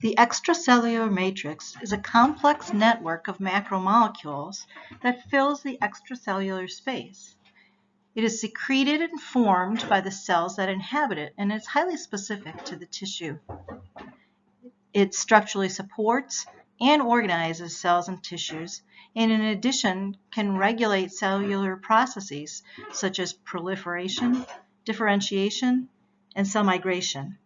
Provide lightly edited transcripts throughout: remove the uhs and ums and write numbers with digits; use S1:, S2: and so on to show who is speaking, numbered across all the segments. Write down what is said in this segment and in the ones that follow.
S1: The extracellular matrix is a complex network of macromolecules that fills the extracellular space. It is secreted and formed by the cells that inhabit it, and it's highly specific to the tissue. It structurally supports and organizes cells and tissues, and in addition can regulate cellular processes such as proliferation, differentiation, and cell migration.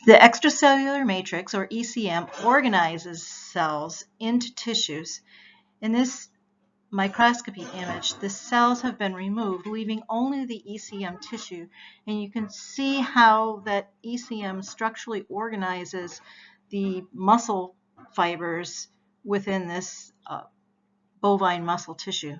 S1: The extracellular matrix, or ECM, organizes cells into tissues. In this microscopy image, the cells have been removed, leaving only the ECM tissue, and you can see how that ECM structurally organizes the muscle fibers within this bovine muscle tissue.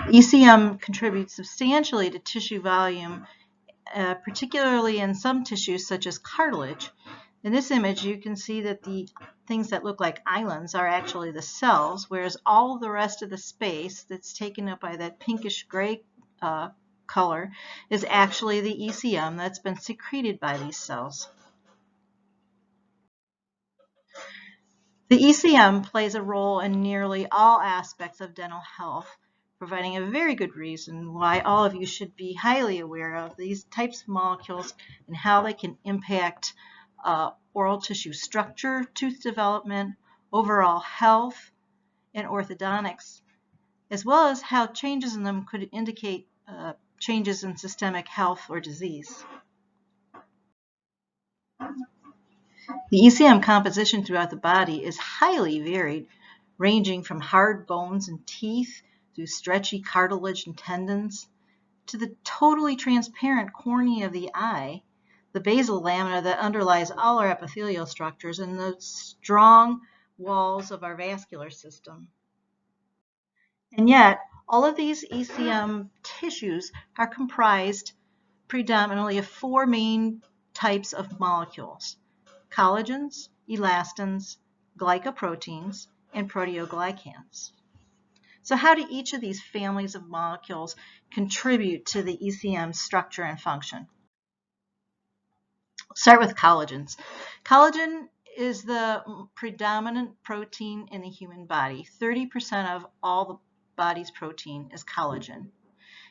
S1: ECM contributes substantially to tissue volume, particularly in some tissues such as cartilage. In this image, you can see that the things that look like islands are actually the cells, whereas all of the rest of the space that's taken up by that pinkish gray color is actually the ECM that's been secreted by these cells. The ECM plays a role in nearly all aspects of dental health, providing a very good reason why all of you should be highly aware of these types of molecules and how they can impact oral tissue structure, tooth development, overall health, and orthodontics, as well as how changes in them could indicate changes in systemic health or disease. The ECM composition throughout the body is highly varied, ranging from hard bones and teeth through stretchy cartilage and tendons to the totally transparent cornea of the eye, the basal lamina that underlies all our epithelial structures, and the strong walls of our vascular system. And yet, all of these ECM tissues are comprised predominantly of four main types of molecules: collagens, elastins, glycoproteins, and proteoglycans. So how do each of these families of molecules contribute to the ECM structure and function? We'll start with collagens. Collagen is the predominant protein in the human body. 30% of all the body's protein is collagen.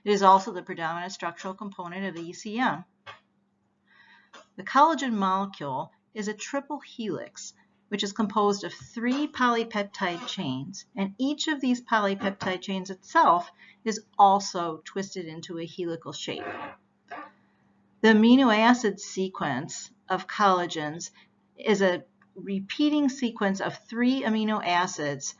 S1: It is also the predominant structural component of the ECM. The collagen molecule is a triple helix, which is composed of 3 polypeptide chains, and each of these polypeptide chains itself is also twisted into a helical shape. The amino acid sequence of collagens is a repeating sequence of 3 amino acids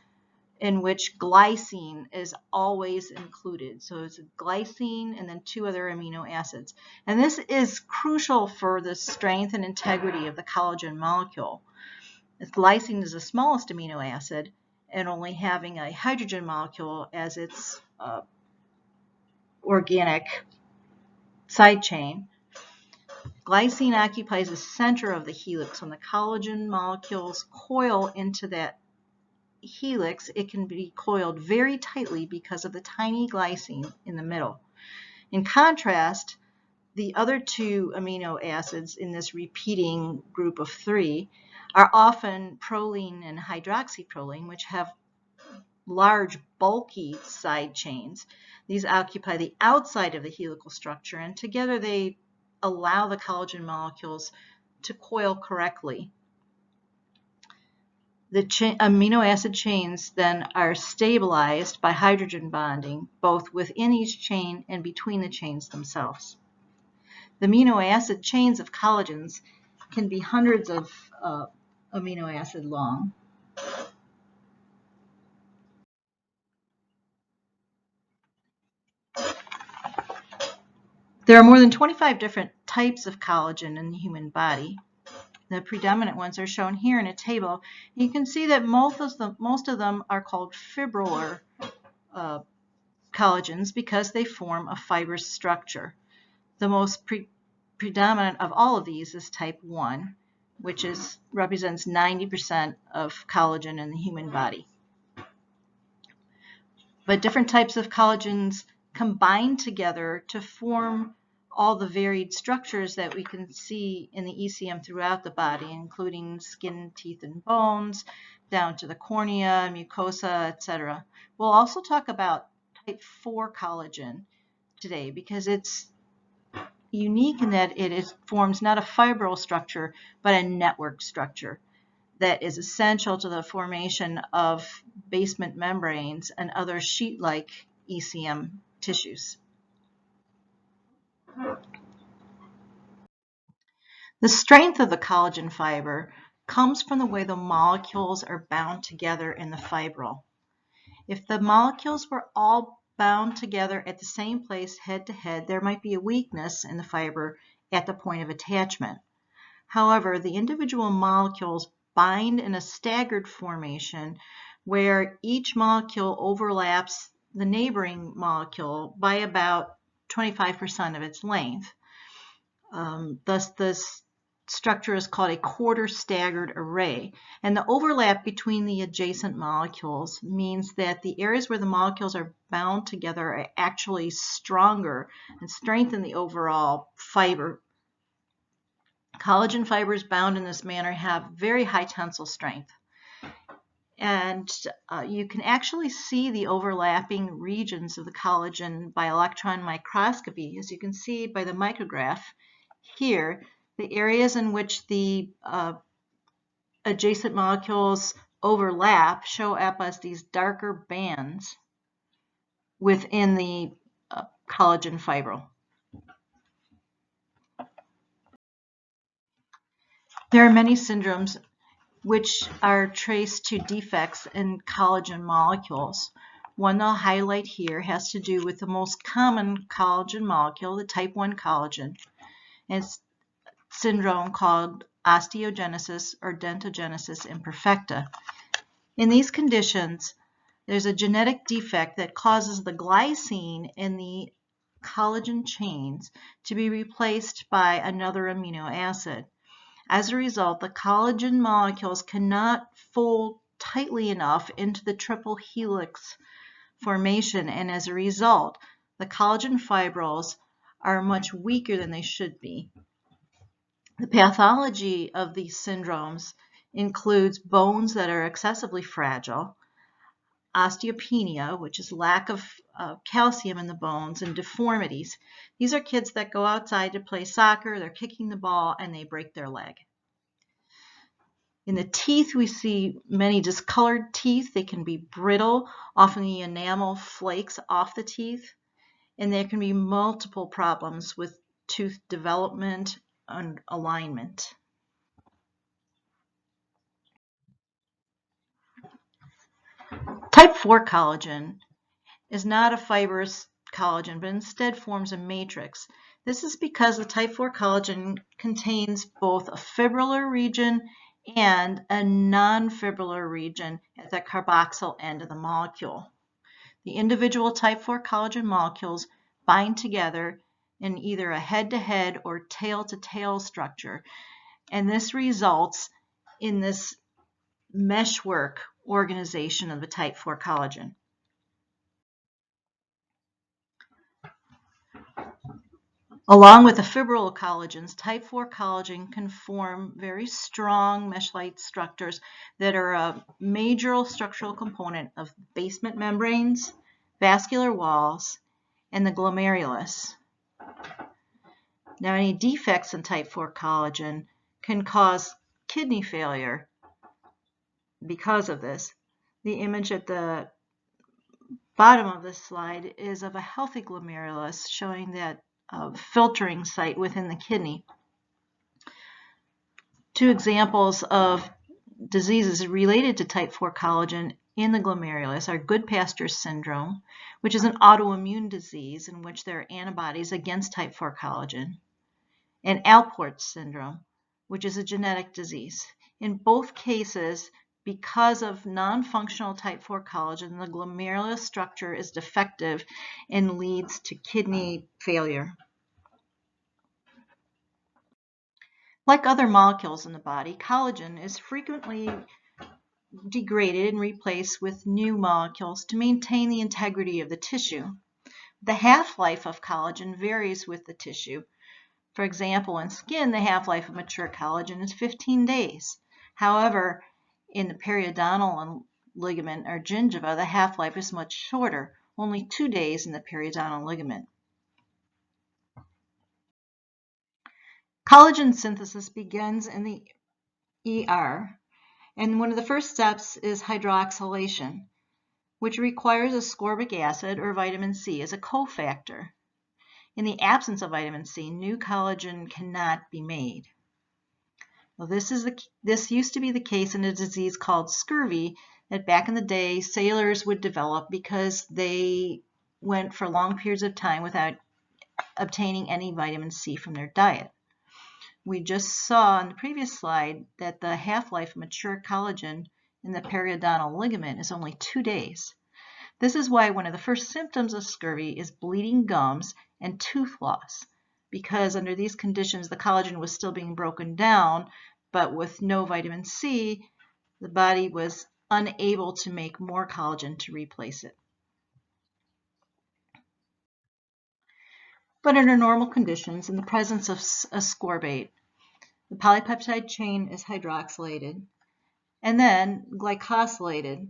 S1: in which glycine is always included. So it's glycine and then 2 other amino acids. And this is crucial for the strength and integrity of the collagen molecule. Glycine is the smallest amino acid, and only having a hydrogen molecule as its organic side chain. Glycine occupies the center of the helix. When the collagen molecules coil into that helix, it can be coiled very tightly because of the tiny glycine in the middle. In contrast, the other 2 amino acids in this repeating group of 3 are often proline and hydroxyproline, which have large, bulky side chains. These occupy the outside of the helical structure, and together they allow the collagen molecules to coil correctly. The amino acid chains then are stabilized by hydrogen bonding, both within each chain and between the chains themselves. The amino acid chains of collagens can be hundreds of amino acid long. There are more than 25 different types of collagen in the human body. The predominant ones are shown here in a table. You can see that most of them are called fibrillar collagens because they form a fibrous structure. The most predominant of all of these is type 1, which represents 90% of collagen in the human body. But different types of collagens combine together to form all the varied structures that we can see in the ECM throughout the body, including skin, teeth, and bones, down to the cornea, mucosa, etc. We'll also talk about type 4 collagen today because it's unique in that forms not a fibril structure, but a network structure that is essential to the formation of basement membranes and other sheet-like ECM tissues. The strength of the collagen fiber comes from the way the molecules are bound together in the fibril. If the molecules were all bound together at the same place head to head, there might be a weakness in the fiber at the point of attachment. However, the individual molecules bind in a staggered formation where each molecule overlaps the neighboring molecule by about 25% of its length. Thus, this structure is called a quarter staggered array. And the overlap between the adjacent molecules means that the areas where the molecules are bound together are actually stronger and strengthen the overall fiber. Collagen fibers bound in this manner have very high tensile strength. And you can actually see the overlapping regions of the collagen by electron microscopy. As you can see by the micrograph here, the areas in which the adjacent molecules overlap show up as these darker bands within the collagen fibril. There are many syndromes which are traced to defects in collagen molecules. One I'll highlight here has to do with the most common collagen molecule, the type 1 collagen. And it's a syndrome called osteogenesis or dentogenesis imperfecta. In these conditions, there's a genetic defect that causes the glycine in the collagen chains to be replaced by another amino acid. As a result, the collagen molecules cannot fold tightly enough into the triple helix formation, and as a result, the collagen fibrils are much weaker than they should be. The pathology of these syndromes includes bones that are excessively fragile, osteopenia, which is lack of calcium in the bones, and deformities. These are kids that go outside to play soccer, they're kicking the ball, and they break their leg. In the teeth, we see many discolored teeth. They can be brittle. Often the enamel flakes off the teeth. And there can be multiple problems with tooth development and alignment. Type 4 collagen is not a fibrous collagen, but instead forms a matrix. This is because the type 4 collagen contains both a fibrillar region and a non-fibrillar region at the carboxyl end of the molecule. The individual type 4 collagen molecules bind together in either a head-to-head or tail-to-tail structure, and this results in this meshwork organization of the type 4 collagen. Along with the fibril collagens, type 4 collagen can form very strong mesh-like structures that are a major structural component of basement membranes, vascular walls, and the glomerulus. Now, any defects in type 4 collagen can cause kidney failure because of this. The image at the bottom of this slide is of a healthy glomerulus showing that filtering site within the kidney. Two examples of diseases related to type 4 collagen in the glomerulus are Goodpasture's syndrome, which is an autoimmune disease in which there are antibodies against type 4 collagen, and Alport's syndrome, which is a genetic disease. In both cases, because of non-functional type 4 collagen, the glomerulus structure is defective and leads to kidney failure. Like other molecules in the body, collagen is frequently degraded and replaced with new molecules to maintain the integrity of the tissue. The half-life of collagen varies with the tissue. For example, in skin, the half-life of mature collagen is 15 days. However, in the periodontal ligament or gingiva, the half-life is much shorter, only 2 days in the periodontal ligament. Collagen synthesis begins in the ER, and one of the first steps is hydroxylation, which requires ascorbic acid or vitamin C as a cofactor. In the absence of vitamin C, new collagen cannot be made. Well, this used to be the case in a disease called scurvy that back in the day sailors would develop because they went for long periods of time without obtaining any vitamin C from their diet. We just saw on the previous slide that the half-life of mature collagen in the periodontal ligament is only 2 days. This is why one of the first symptoms of scurvy is bleeding gums and tooth loss, because under these conditions the collagen was still being broken down, but with no vitamin C, the body was unable to make more collagen to replace it. But under normal conditions, in the presence of ascorbate, the polypeptide chain is hydroxylated and then glycosylated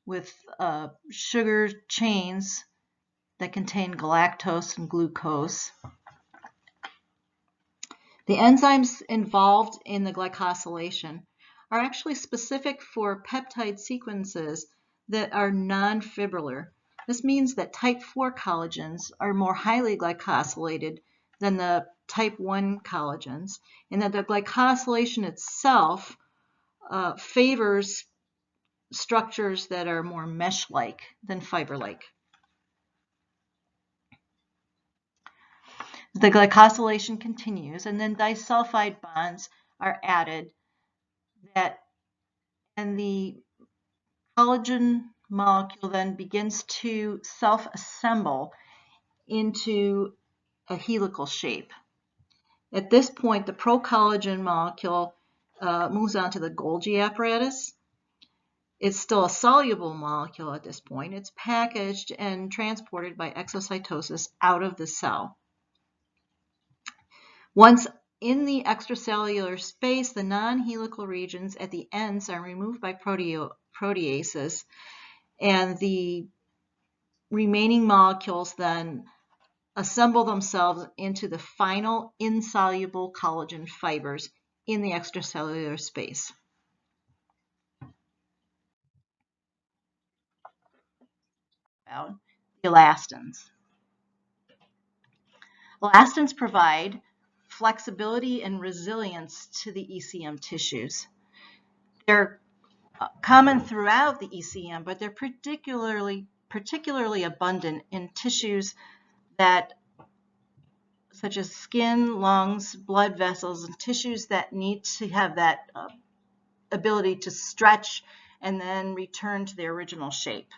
S1: with sugar chains that contain galactose and glucose. The enzymes involved in the glycosylation are actually specific for peptide sequences that are non-fibrillar. This means that type 4 collagens are more highly glycosylated than the type 1 collagens, and that the glycosylation itself favors structures that are more mesh-like than fiber-like. The glycosylation continues, and then disulfide bonds are added, and the collagen molecule then begins to self-assemble into a helical shape. At this point, the procollagen molecule moves on to the Golgi apparatus. It's still a soluble molecule at this point. It's packaged and transported by exocytosis out of the cell. Once in the extracellular space, the non-helical regions at the ends are removed by proteases, and the remaining molecules then assemble themselves into the final insoluble collagen fibers in the extracellular space. About the elastins. Elastins provide flexibility and resilience to the ECM tissues. They're common throughout the ECM, but they're particularly abundant in tissues such as skin, lungs, blood vessels, and tissues that need to have that ability to stretch and then return to their original shape.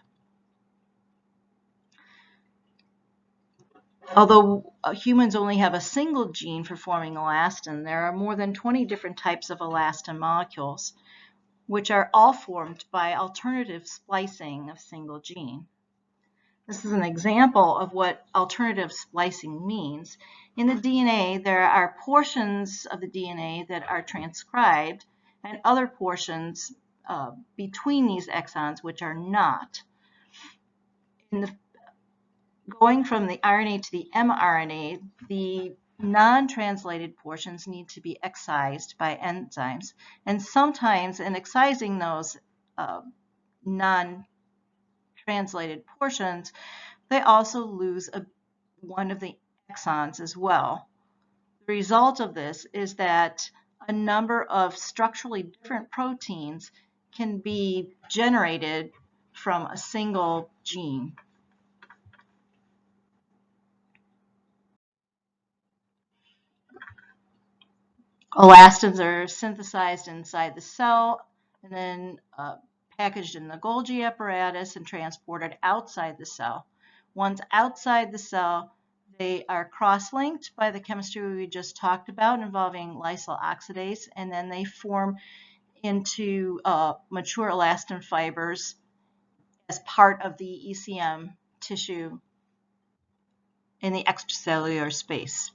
S1: Although humans only have a single gene for forming elastin, there are more than 20 different types of elastin molecules, which are all formed by alternative splicing of single gene. This is an example of what alternative splicing means. In the DNA, there are portions of the DNA that are transcribed and other portions between these exons which are not. Going from the RNA to the mRNA, the non-translated portions need to be excised by enzymes. And sometimes in excising those non-translated portions, they also lose one of the exons as well. The result of this is that a number of structurally different proteins can be generated from a single gene. Elastins are synthesized inside the cell and then packaged in the Golgi apparatus and transported outside the cell. Once outside the cell, they are cross-linked by the chemistry we just talked about involving lysyl oxidase, and then they form into mature elastin fibers as part of the ECM tissue in the extracellular space.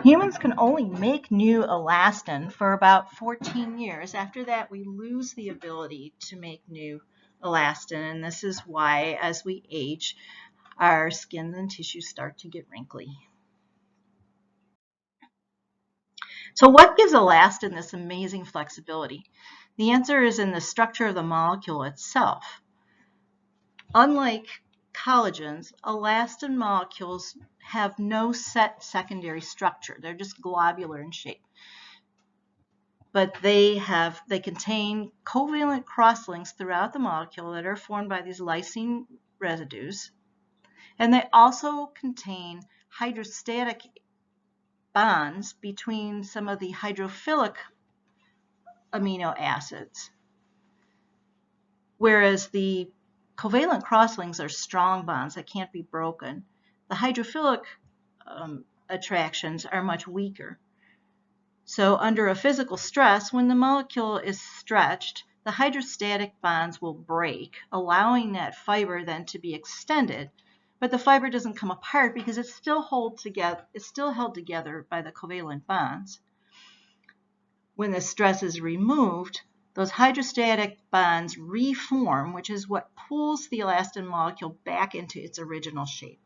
S1: Humans can only make new elastin for about 14 years. After that, we lose the ability to make new elastin, and this is why, as we age, our skin and tissues start to get wrinkly. So what gives elastin this amazing flexibility? The answer is in the structure of the molecule itself. Unlike collagens, elastin molecules have no set secondary structure. They're just globular in shape. But they contain covalent crosslinks throughout the molecule that are formed by these lysine residues. And they also contain hydrostatic bonds between some of the hydrophilic amino acids, whereas the covalent crosslinks are strong bonds that can't be broken. The hydrophilic attractions are much weaker. So under a physical stress, when the molecule is stretched, the hydrostatic bonds will break, allowing that fiber then to be extended. But the fiber doesn't come apart because it's still held together by the covalent bonds. When the stress is removed, those hydrostatic bonds reform, which is what pulls the elastin molecule back into its original shape.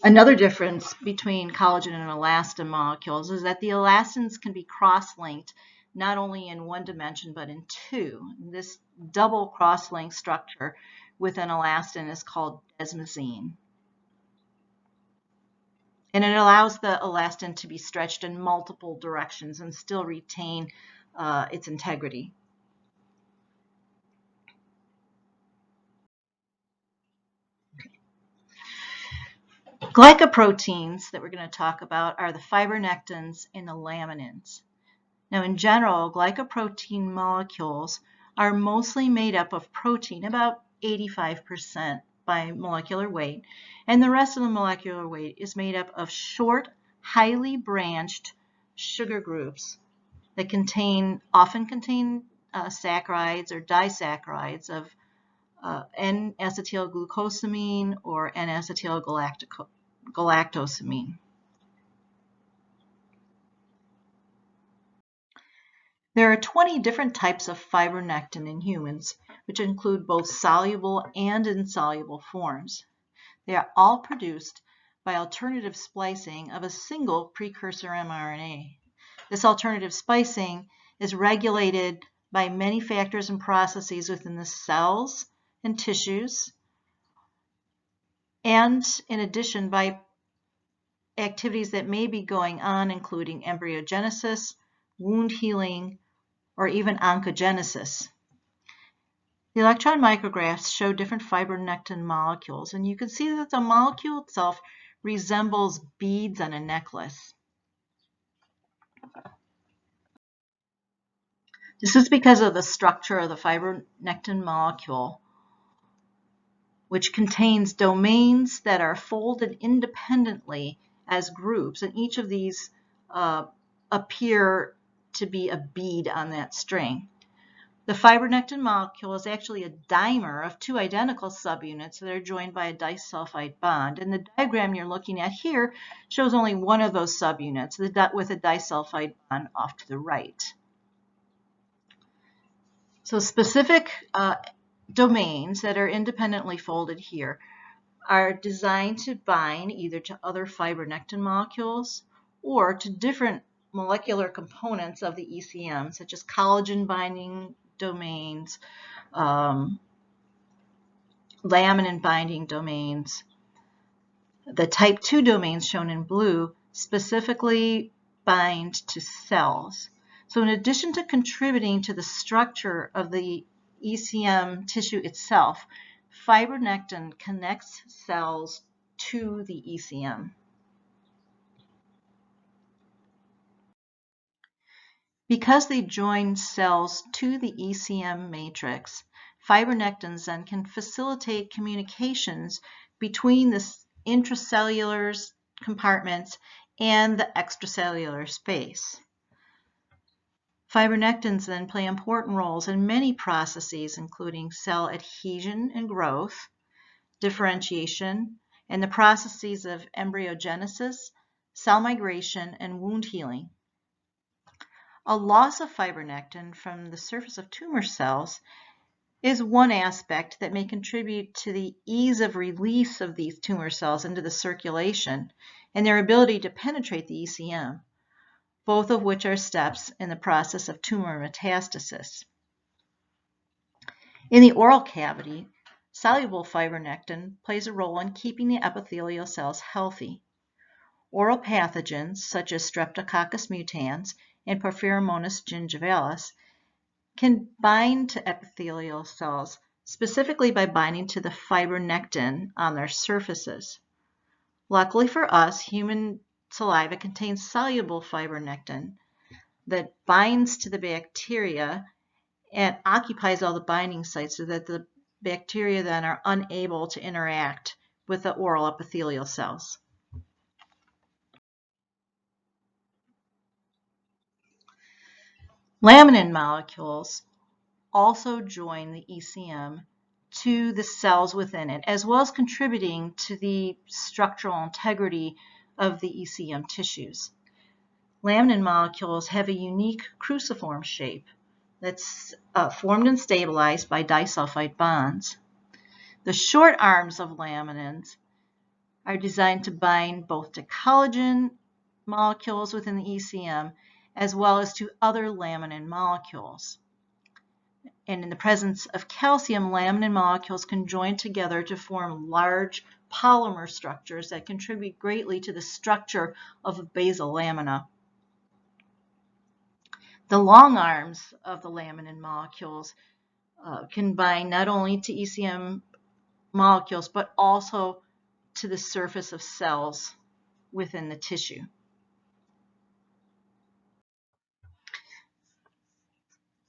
S1: Another difference between collagen and elastin molecules is that the elastins can be cross-linked not only in one dimension but in two. This double cross-link structure with an elastin is called desmosine. And it allows the elastin to be stretched in multiple directions and still retain its integrity. Glycoproteins that we're going to talk about are the fibronectins and the laminins. Now, in general, glycoprotein molecules are mostly made up of protein, about 85% by molecular weight, and the rest of the molecular weight is made up of short, highly branched sugar groups that often contain saccharides or disaccharides of N-acetylglucosamine or N-acetylgalactosamine. There are 20 different types of fibronectin in humans, which include both soluble and insoluble forms. They are all produced by alternative splicing of a single precursor mRNA. This alternative splicing is regulated by many factors and processes within the cells and tissues, and in addition by activities that may be going on, including embryogenesis, wound healing, or even oncogenesis. The electron micrographs show different fibronectin molecules, and you can see that the molecule itself resembles beads on a necklace. This is because of the structure of the fibronectin molecule, which contains domains that are folded independently as groups, and each of these appear to be a bead on that string. The fibronectin molecule is actually a dimer of two identical subunits that are joined by a disulfide bond. And the diagram you're looking at here shows only one of those subunits with a disulfide bond off to the right. So specific domains that are independently folded here are designed to bind either to other fibronectin molecules or to different molecular components of the ECM, such as collagen binding domains, laminin binding domains. The type 2 domains shown in blue specifically bind to cells. So in addition to contributing to the structure of the ECM tissue itself, fibronectin connects cells to the ECM. Because they join cells to the ECM matrix, fibronectins then can facilitate communications between the intracellular compartments and the extracellular space. Fibronectins then play important roles in many processes, including cell adhesion and growth, differentiation, and the processes of embryogenesis, cell migration, and wound healing. A loss of fibronectin from the surface of tumor cells is one aspect that may contribute to the ease of release of these tumor cells into the circulation and their ability to penetrate the ECM, both of which are steps in the process of tumor metastasis. In the oral cavity, soluble fibronectin plays a role in keeping the epithelial cells healthy. Oral pathogens such as Streptococcus mutans and Porphyromonas gingivalis can bind to epithelial cells, specifically by binding to the fibronectin on their surfaces. Luckily for us, human saliva contains soluble fibronectin that binds to the bacteria and occupies all the binding sites so that the bacteria then are unable to interact with the oral epithelial cells. Laminin molecules also join the ECM to the cells within it, as well as contributing to the structural integrity of the ECM tissues. Laminin molecules have a unique cruciform shape that's formed and stabilized by disulfide bonds. The short arms of laminins are designed to bind both to collagen molecules within the ECM as well as to other laminin molecules. And in the presence of calcium, laminin molecules can join together to form large polymer structures that contribute greatly to the structure of a basal lamina. The long arms of the laminin molecules can bind not only to ECM molecules, but also to the surface of cells within the tissue.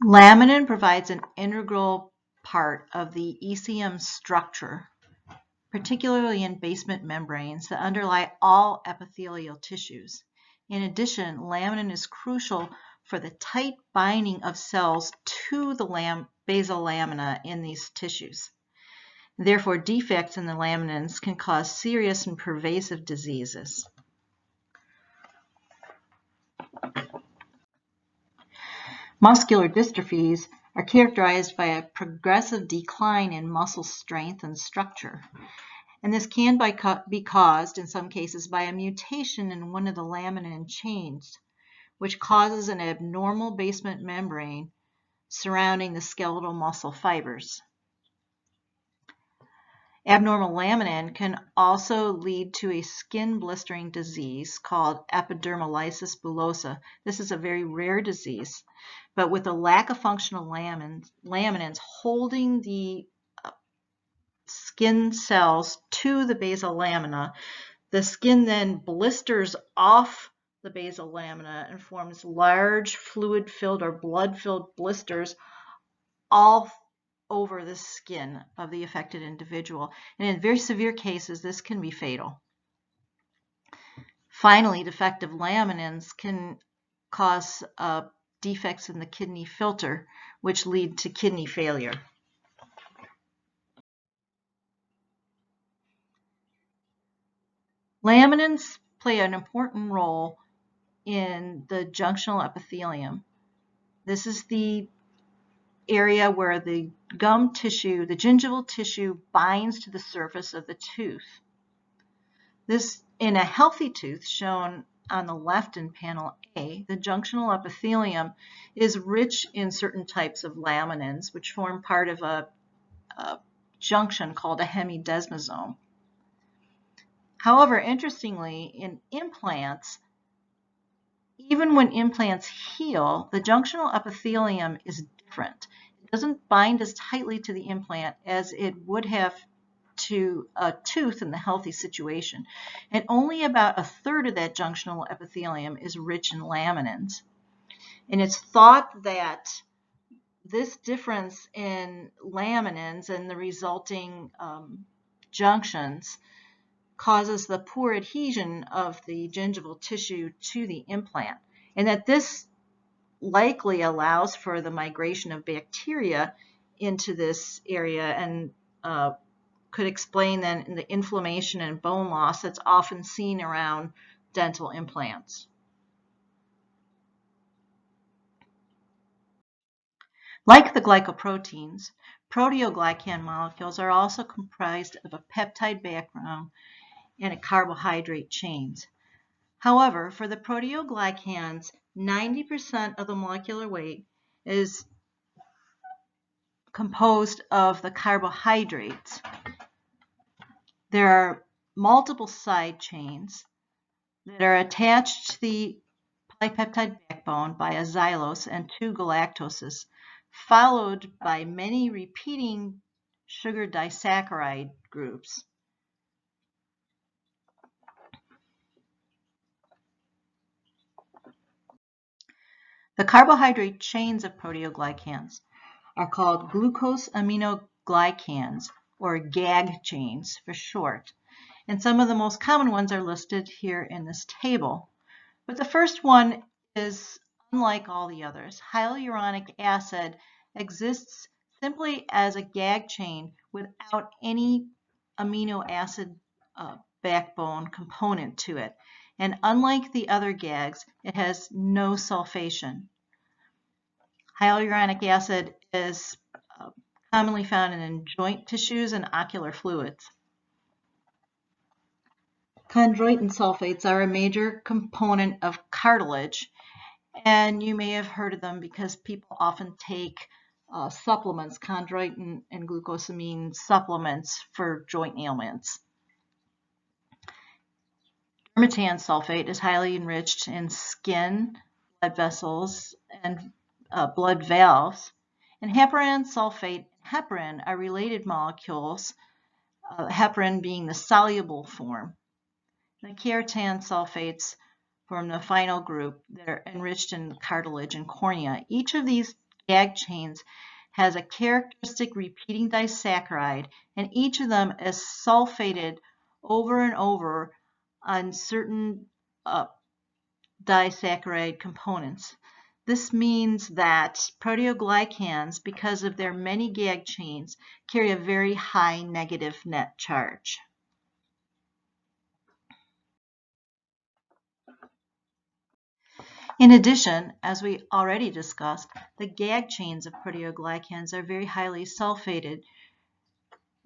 S1: Laminin provides an integral part of the ECM structure, particularly in basement membranes that underlie all epithelial tissues. In addition, laminin is crucial for the tight binding of cells to the basal lamina in these tissues. Therefore, defects in the laminins can cause serious and pervasive diseases. Muscular dystrophies are characterized by a progressive decline in muscle strength and structure. And this can be caused, in some cases, by a mutation in one of the laminin chains, which causes an abnormal basement membrane surrounding the skeletal muscle fibers. Abnormal laminin can also lead to a skin blistering disease called epidermolysis bullosa. This is a very rare disease, but with a lack of functional laminins holding the skin cells to the basal lamina, the skin then blisters off the basal lamina and forms large fluid-filled or blood-filled blisters all over the skin of the affected individual. And in very severe cases, this can be fatal. Finally, defective laminins can cause defects in the kidney filter, which lead to kidney failure. Laminins play an important role in the junctional epithelium. This is the area where the gum tissue, the gingival tissue, binds to the surface of the tooth. This, in a healthy tooth, shown on the left in panel A, the junctional epithelium is rich in certain types of laminins, which form part of a junction called a hemidesmosome. However, interestingly, in implants, even when implants heal, the junctional epithelium is different. It doesn't bind as tightly to the implant as it would have to a tooth in the healthy situation. And only about a third of that junctional epithelium is rich in laminins. And it's thought that this difference in laminins and the resulting junctions causes the poor adhesion of the gingival tissue to the implant, and that this likely allows for the migration of bacteria into this area and could explain then the inflammation and bone loss that's often seen around dental implants. Like the glycoproteins, proteoglycan molecules are also comprised of a peptide background and a carbohydrate chains. However, for the proteoglycans, 90% of the molecular weight is composed of the carbohydrates. There are multiple side chains that are attached to the polypeptide backbone by a xylose and 2 galactoses, followed by many repeating sugar disaccharide groups. The carbohydrate chains of proteoglycans are called glucosaminoglycans, or GAG chains for short, and some of the most common ones are listed here in this table. But the first one is unlike all the others. Hyaluronic acid exists simply as a GAG chain without any amino acid backbone component to it. And unlike the other GAGs, it has no sulfation. Hyaluronic acid is commonly found in joint tissues and ocular fluids. Chondroitin sulfates are a major component of cartilage, and you may have heard of them because people often take supplements, chondroitin and glucosamine supplements for joint ailments. Dermatan sulfate is highly enriched in skin, blood vessels, and blood valves. And heparan sulfate and heparin are related molecules, heparin being the soluble form. The keratan sulfates form the final group that are enriched in cartilage and cornea. Each of these GAG chains has a characteristic repeating disaccharide, and each of them is sulfated over and over on certain disaccharide components. This means that proteoglycans, because of their many GAG chains, carry a very high negative net charge. In addition, as we already discussed, the GAG chains of proteoglycans are very highly sulfated,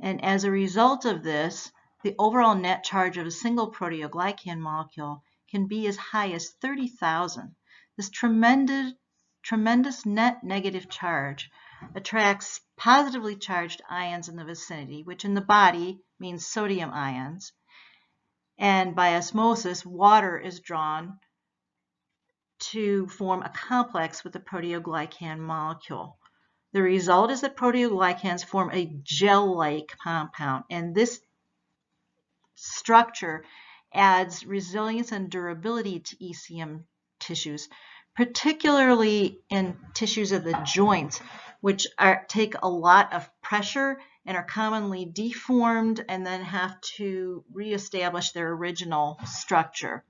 S1: and as a result of this, the overall net charge of a single proteoglycan molecule can be as high as 30,000. This tremendous net negative charge attracts positively charged ions in the vicinity, which in the body means sodium ions, and by osmosis, water is drawn to form a complex with the proteoglycan molecule. The result is that proteoglycans form a gel-like compound, and this structure adds resilience and durability to ECM tissues, particularly in tissues of the joints, which take a lot of pressure and are commonly deformed and then have to reestablish their original structure.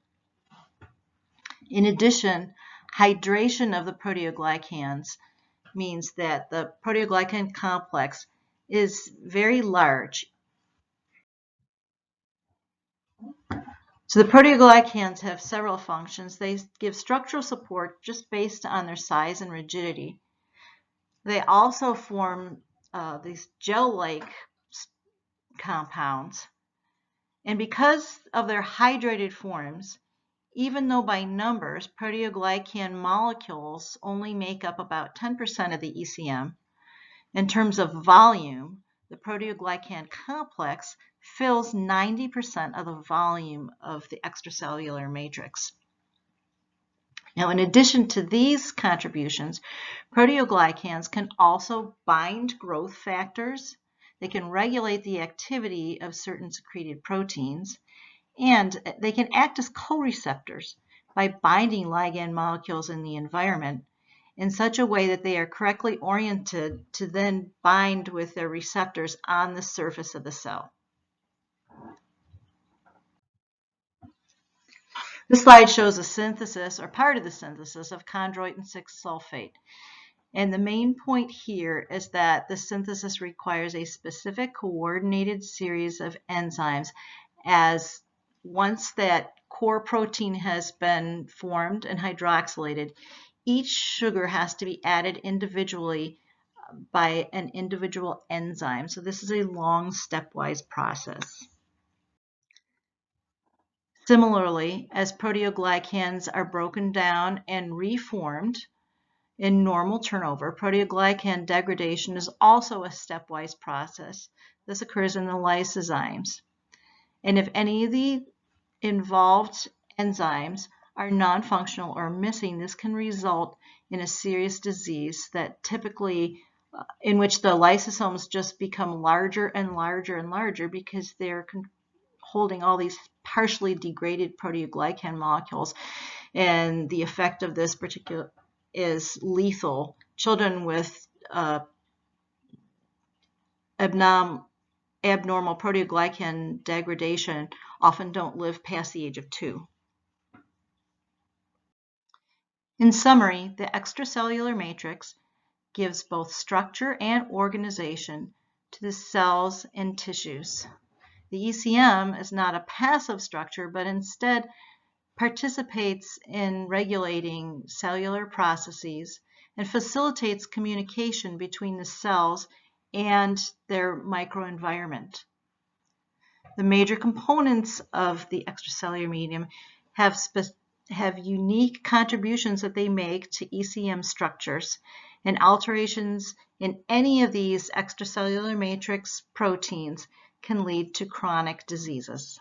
S1: In addition, hydration of the proteoglycans means that the proteoglycan complex is very large. So the proteoglycans have several functions. They give structural support just based on their size and rigidity. They also form these gel-like compounds. And because of their hydrated forms, even though by numbers, proteoglycan molecules only make up about 10% of the ECM, in terms of volume, the proteoglycan complex fills 90% of the volume of the extracellular matrix. Now, in addition to these contributions, proteoglycans can also bind growth factors. They can regulate the activity of certain secreted proteins, and they can act as co-receptors by binding ligand molecules in the environment in such a way that they are correctly oriented to then bind with their receptors on the surface of the cell. This slide shows a synthesis, or part of the synthesis, of chondroitin 6-sulfate. And the main point here is that the synthesis requires a specific coordinated series of enzymes, as once that core protein has been formed and hydroxylated, each sugar has to be added individually by an individual enzyme. So this is a long stepwise process. Similarly, as proteoglycans are broken down and reformed in normal turnover, proteoglycan degradation is also a stepwise process. This occurs in the lysozymes. And if any of the involved enzymes are non-functional or missing, this can result in a serious disease that typically in which the lysosomes just become larger and larger and larger because they're holding all these partially degraded proteoglycan molecules, and the effect of this particular is lethal. Children with abnormal proteoglycan degradation often don't live past the age of 2. In summary, the extracellular matrix gives both structure and organization to the cells and tissues. The ECM is not a passive structure, but instead participates in regulating cellular processes and facilitates communication between the cells and their microenvironment. The major components of the extracellular medium have unique contributions that they make to ECM structures, and alterations in any of these extracellular matrix proteins can lead to chronic diseases.